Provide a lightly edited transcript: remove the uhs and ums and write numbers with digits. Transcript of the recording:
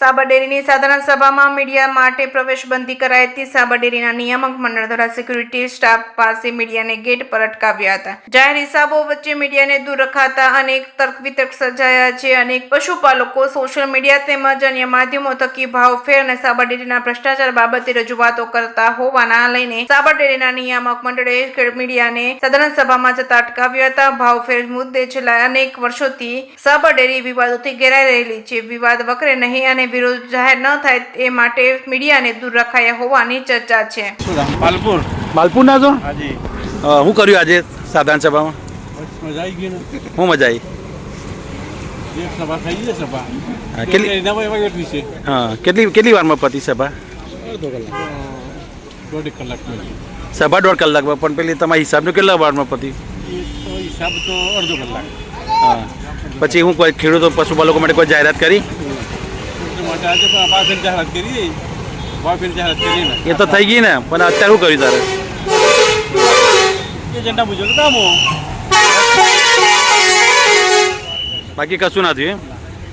સાબર ડેરીની સાધારણ સભામાં મીડિયા માટે પ્રવેશબંધી કરાઈ હતી। સાબર ડેરીના નિયામક મંડળ દ્વારા સિક્યુરિટી સ્ટાફ પાસે મીડિયાને ગેટ પર અટકાવ્યા હતા। જાહેર હિસાબો વચ્ચે મીડિયાને દૂર રખાતા અનેક તર્ક વિતર્ક સર્જાયા છે। અનેક પશુપાલકો સોશિયલ મીડિયા તેમજ અન્ય માધ્યમો થકી ભાવફેર અને સાબર ડેરીના ભ્રષ્ટાચાર બાબતે રજૂઆતો કરતા હોવાના લઈને સાબર ડેરીના નિયામક મંડળે મીડિયાને સાધારણ સભામાં જતા અટકાવ્યા હતા। ભાવફેર મુદ્દે છેલ્લા અનેક વર્ષોથી સાબર ડેરી વિવાદોથી ઘેરાઈ રહેલી છે। વિવાદ વકરે નહીં અને વિરોધ જાહેર ન થાય એ માટે મીડિયાને દૂર રખાયા હોવાની ચર્ચા છે। માલપુર ના છો? હાજી શું કર્યું આજે સાધારણ સભામાં? મજા આવી ગઈ ને શું મજા આવી? એક સભા થઈ ગઈ સભા હા, કેટલી વારમાં પતી સભા? દોઢ કલાક સભા 1.5 કલાકમાં, પણ પેલી તમારા હિસાબનું કેટલા વારમાં પતી? હિસાબ તો અડધો કલાક। હા, પછી હું કોઈ ખેડૂતો પશુપાલકો માટે કોઈ જાહેરાત કરી? માટે આજે ભાવફેર જાહેરાત કરી, ભાવફેર જાહેરાત કરી ને એ તો થઈ ગઈ ને, પણ અત્યારે શું કર્યું તારે? એજન્ડા મુજબ કામો, બાકી કશું ના થયું એમ?